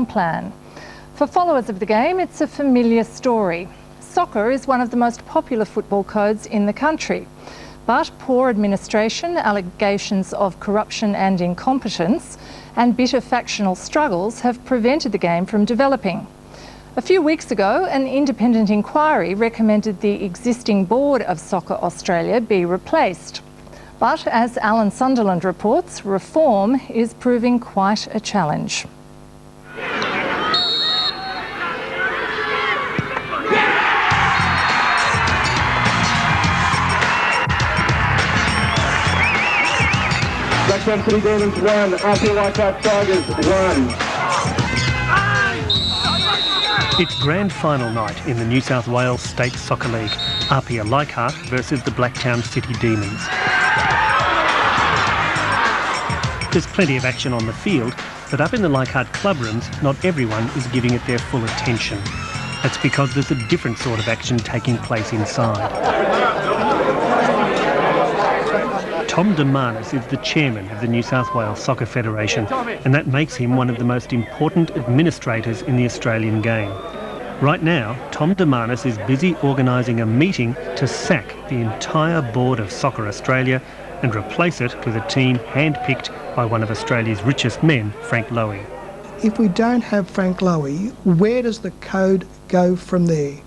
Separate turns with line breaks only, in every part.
plan. For followers of the game, it's a familiar story. Soccer is one of the most popular football codes in the country, but poor administration, allegations of corruption and incompetence, and bitter factional struggles have prevented the game from developing. A few weeks ago, an independent inquiry recommended the existing board of Soccer Australia be replaced. But as Alan Sunderland reports, reform is proving quite a challenge.
Blacktown City Demons 1, RP Leichhardt Tigers 1.
It's grand final night in the New South Wales State Soccer League, RP Leichhardt versus the Blacktown City Demons. There's plenty of action on the field, but up in the Leichhardt clubrooms, not everyone is giving it their full attention. That's because there's a different sort of action taking place inside. Tom DeManus is the chairman of the New South Wales Soccer Federation, and that makes him one of the most important administrators in the Australian game. Right now, Tom DeManus is busy organising a meeting to sack the entire board of Soccer Australia and replace it with a team handpicked by one of Australia's richest men, Frank Lowy.
If we don't have Frank Lowy, where does the code go from there?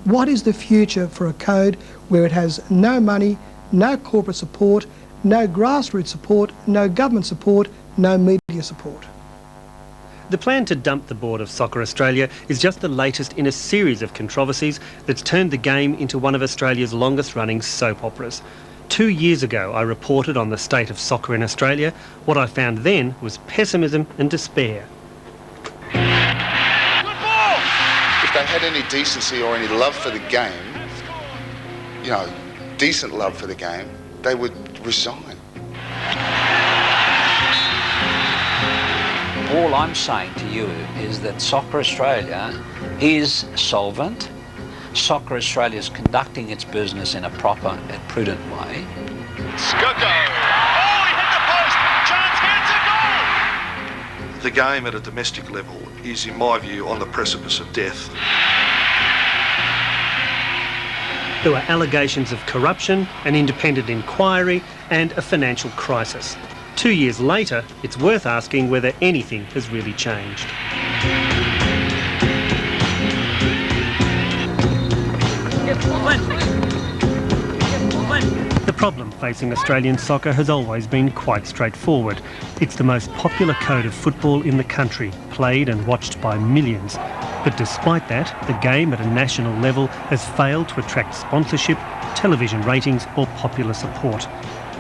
What is the future for a code where it has no money, no corporate support, no grassroots support, no government support, no media support?
The plan to dump the board of Soccer Australia is just the latest in a series of controversies that's turned the game into one of Australia's longest-running soap operas. 2 years ago, I reported on the state of soccer in Australia. What I found then was pessimism and despair.
If they had any decency or any love for the game, decent love for the game, they would resign.
All I'm saying to you is that Soccer Australia is solvent. Soccer Australia is conducting its business in a proper and prudent way.
Skoko! Oh, he hit the post! Chance gets a goal!
The game at a domestic level is, in my view, on the precipice of death.
There were allegations of corruption, an independent inquiry and a financial crisis. 2 years later, it's worth asking whether anything has really changed. The problem facing Australian soccer has always been quite straightforward. It's the most popular code of football in the country, played and watched by millions. But despite that, the game at a national level has failed to attract sponsorship, television ratings or popular support.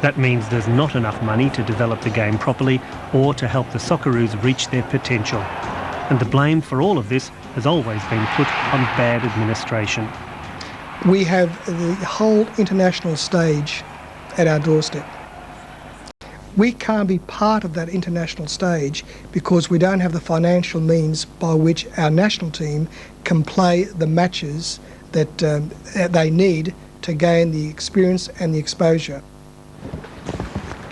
That means there's not enough money to develop the game properly or to help the Socceroos reach their potential. And the blame for all of this has always been put on bad administration.
We have the whole international stage at our doorstep. We can't be part of that international stage because we don't have the financial means by which our national team can play the matches that they need to gain the experience and the exposure.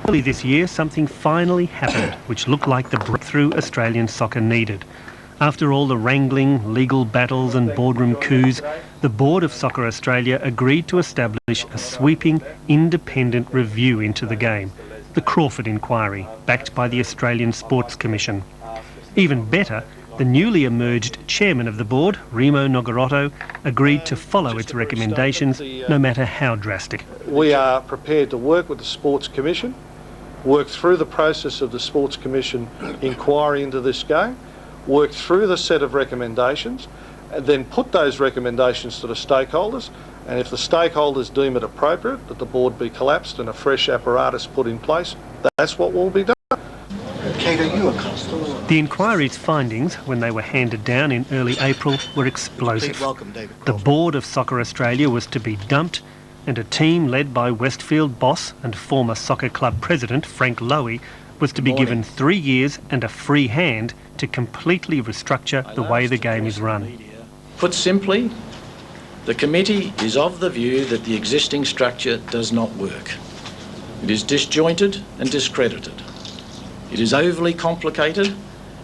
Early this year, something finally happened which looked like the breakthrough Australian soccer needed. After all the wrangling, legal battles and boardroom coups, the board of Soccer Australia agreed to establish a sweeping, independent review into the game, the Crawford inquiry, backed by the Australian Sports Commission. Even better, the newly emerged chairman of the board, Remo Nogarotto, agreed to follow its recommendations, no matter how drastic.
We are prepared to work with the Sports Commission, work through the process of the Sports Commission inquiry into this game, work through the set of recommendations, and then put those recommendations to the stakeholders, and if the stakeholders deem it appropriate that the board be collapsed and a fresh apparatus put in place, that's what will be done.
Kate, are you a customer?
The inquiry's findings, when they were handed down in early April, were explosive. The board of Soccer Australia was to be dumped, and a team led by Westfield boss and former soccer club president Frank Lowy was to be given 3 years and a free hand to completely restructure the way the game is run.
Put simply, the committee is of the view that the existing structure does not work. It is disjointed and discredited. It is overly complicated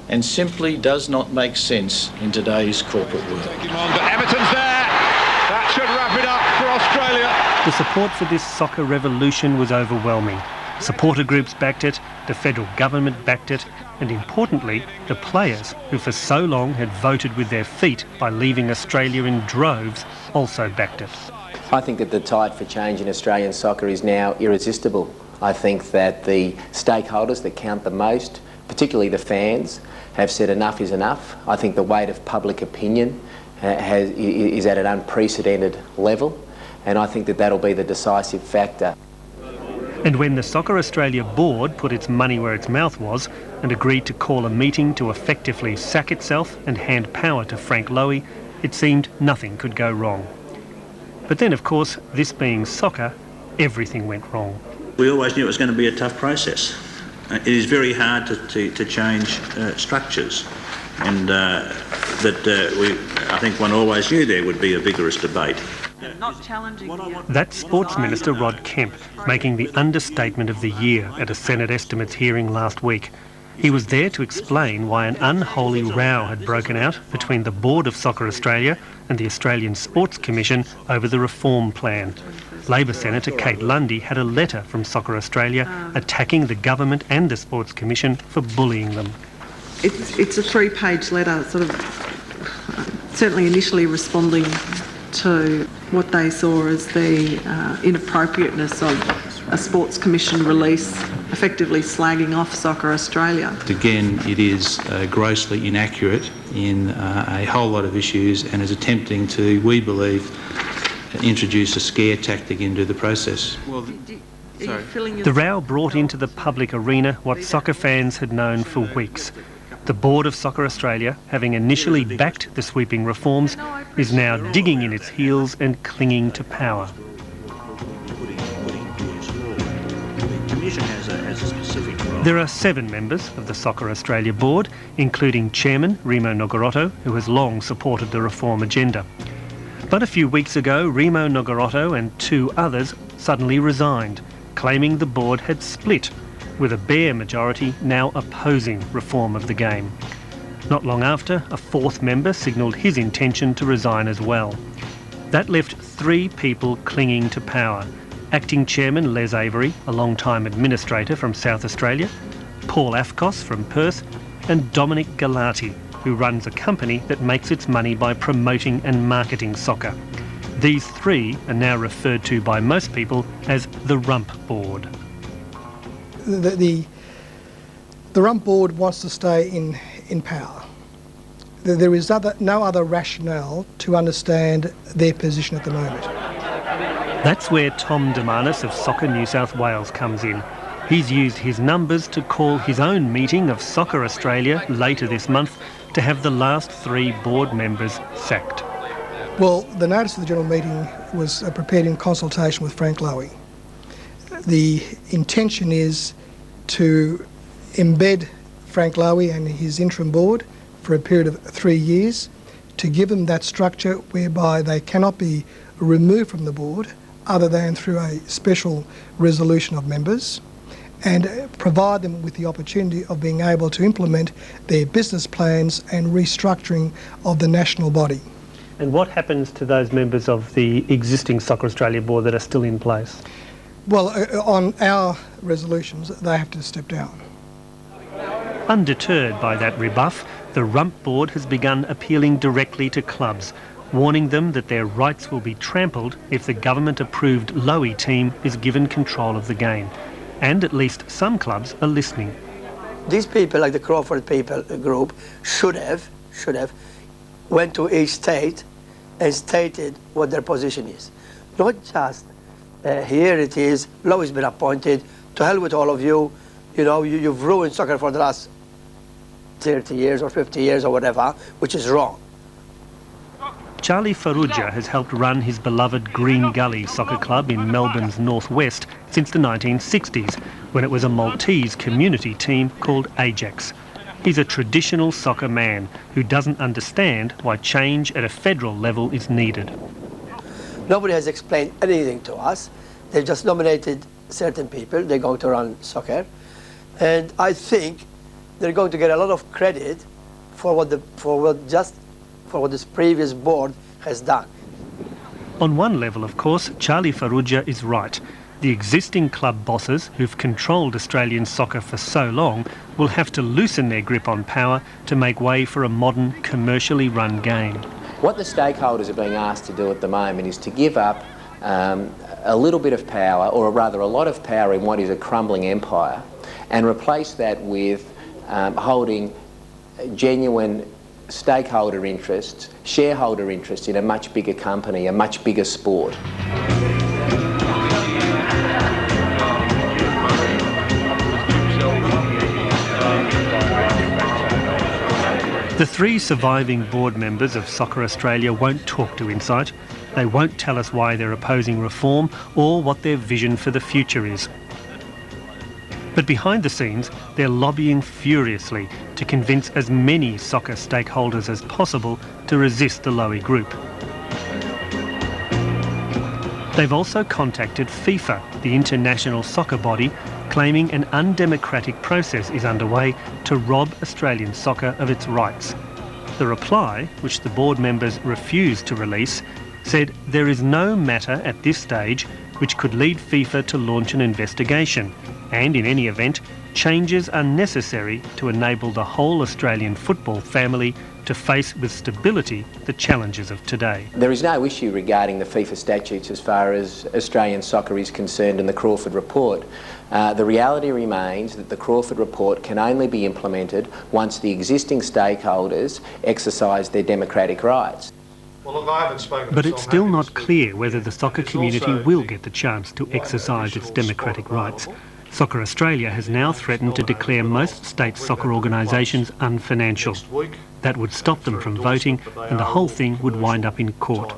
and simply does not make sense in today's corporate world.
But Everton's there. That should wrap it up for Australia.
The support for this soccer revolution was overwhelming. Supporter groups backed it, the federal government backed it, and importantly, the players, who for so long had voted with their feet by leaving Australia in droves, also backed it.
I think that the tide for change in Australian soccer is now irresistible. I think that the stakeholders that count the most, particularly the fans, have said enough is enough. I think the weight of public opinion is at an unprecedented level, and I think that that'll be the decisive factor.
And when the Soccer Australia board put its money where its mouth was and agreed to call a meeting to effectively sack itself and hand power to Frank Lowy, it seemed nothing could go wrong. But then, of course, this being soccer, everything went wrong.
We always knew it was going to be a tough process. It is very hard to change structures, and I think one always knew there would be a vigorous debate.
That's Sports Minister Rod Kemp making the understatement of the year at a Senate estimates hearing last week. He was there to explain why an unholy row had broken out between the Board of Soccer Australia and the Australian Sports Commission over the reform plan. Labor Senator Kate Lundy had a letter from Soccer Australia attacking the government and the Sports Commission for bullying them.
It's a 3-page letter, sort of certainly initially responding to what they saw as the inappropriateness of a Sports Commission release, effectively slagging off Soccer Australia.
Again, it is grossly inaccurate in a whole lot of issues and is attempting to, we believe, introduce a scare tactic into the process.
The row brought into the public arena what soccer fans had known for weeks. The Board of Soccer Australia, having initially backed the sweeping reforms, is now digging in its heels and clinging to power. There are 7 members of the Soccer Australia Board, including Chairman Remo Nogarotto, who has long supported the reform agenda. But a few weeks ago, Remo Nogarotto and 2 others suddenly resigned, claiming the board had split, with a bare majority now opposing reform of the game. Not long after, a 4th member signalled his intention to resign as well. That left 3 people clinging to power: Acting Chairman Les Avery, a long-time administrator from South Australia, Paul Afkos from Perth, and Dominic Galati, who runs a company that makes its money by promoting and marketing soccer. These 3 are now referred to by most people as the Rump Board.
The Rump Board wants to stay in power. There is no other rationale to understand their position at the moment.
That's where Tom Demanis of Soccer New South Wales comes in. He's used his numbers to call his own meeting of Soccer Australia later this month to have the last 3 board members sacked.
Well, the notice of the general meeting was prepared in consultation with Frank Lowy. The intention is to embed Frank Lowy and his interim board for a period of 3 years, to give them that structure whereby they cannot be removed from the board other than through a special resolution of members, and provide them with the opportunity of being able to implement their business plans and restructuring of the national body.
And what happens to those members of the existing Soccer Australia board that are still in place?
Well, on our resolutions, they have to step down.
Undeterred by that rebuff, the Rump Board has begun appealing directly to clubs, warning them that their rights will be trampled if the government-approved Lowy team is given control of the game. And at least some clubs are listening.
These people, like the Crawford people group, should have went to each state and stated what their position is. Not just here it is, Lowy's been appointed, to hell with all of you, you know, you've ruined soccer for the last 30 years or 50 years or whatever, which is wrong.
Charlie Farrugia has helped run his beloved Green Gully Soccer Club in Melbourne's northwest since the 1960s, when it was a Maltese community team called Ajax. He's a traditional soccer man who doesn't understand why change at a federal level is needed.
Nobody has explained anything to us. They've just nominated certain people. They're going to run soccer. And I think they're going to get a lot of credit for what this previous board has done.
On one level, of course, Charlie Farrugia is right. The existing club bosses who've controlled Australian soccer for so long will have to loosen their grip on power to make way for a modern, commercially run game.
What the stakeholders are being asked to do at the moment is to give up a little bit of power, or rather a lot of power in what is a crumbling empire, and replace that with holding genuine stakeholder interests, shareholder interests in a much bigger company, a much bigger sport.
The three surviving board members of Soccer Australia won't talk to Insight. They won't tell us why they're opposing reform or what their vision for the future is. But behind the scenes, they're lobbying furiously to convince as many soccer stakeholders as possible to resist the Lowy Group. They've also contacted FIFA, the international soccer body, claiming an undemocratic process is underway to rob Australian soccer of its rights. The reply, which the board members refused to release, said there is no matter at this stage which could lead FIFA to launch an investigation, and in any event, changes are necessary to enable the whole Australian football family to face with stability the challenges of today.
There is no issue regarding the FIFA statutes as far as Australian soccer is concerned in the Crawford report. The reality remains that the Crawford report can only be implemented once the existing stakeholders exercise their democratic rights.
Well, look, I haven't spoken
But it's still not clear whether the soccer community will get the chance to exercise its democratic rights. Soccer Australia has now threatened to declare most state soccer organisations unfinancial. That would stop them from voting, and the whole thing would wind up in court.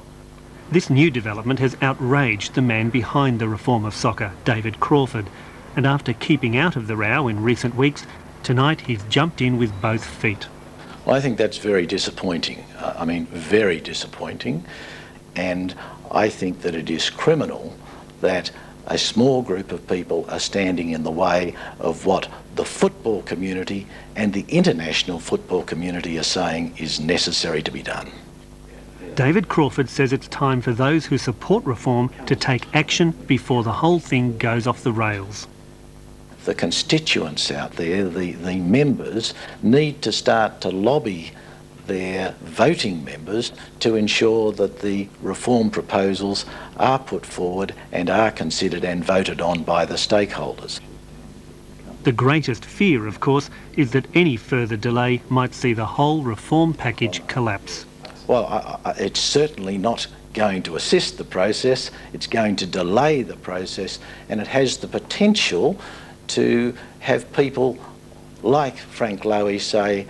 This new development has outraged the man behind the reform of soccer, David Crawford, and after keeping out of the row in recent weeks, tonight he's jumped in with both feet.
I think that's very disappointing. Very disappointing. And I think that it is criminal that a small group of people are standing in the way of what the football community and the international football community are saying is necessary to be done.
David Crawford says it's time for those who support reform to take action before the whole thing goes off the rails.
The constituents out there, the members, need to start to lobby their voting members to ensure that the reform proposals are put forward and are considered and voted on by the stakeholders.
The greatest fear, of course, is that any further delay might see the whole reform package collapse.
Well, it's certainly not going to assist the process, it's going to delay the process, and it has the potential to have people like Frank Lowy say,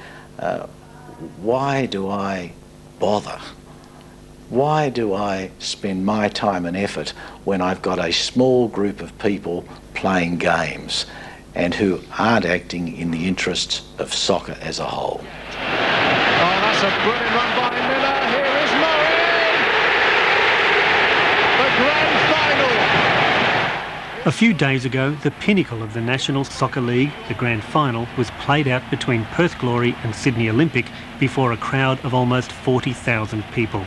why do I bother? Why do I spend my time and effort when I've got a small group of people playing games and who aren't acting in the interests of soccer as a whole?
Oh, that's a brilliant run by Miller. Here is Murray. The grand final.
A few days ago, the pinnacle of the National Soccer League, the grand final, was played out between Perth Glory and Sydney Olympic before a crowd of almost 40,000 people.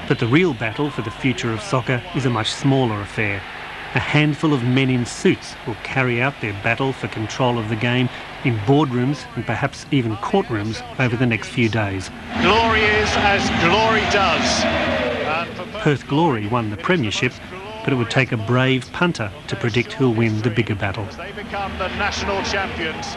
But the real battle for the future of soccer is a much smaller affair. A handful of men in suits will carry out their battle for control of the game in boardrooms and perhaps even courtrooms over the next few days.
Glory is as glory does.
Perth Glory won the premiership, but it would take a brave punter to predict who'll win the bigger battle.
They become the national champions.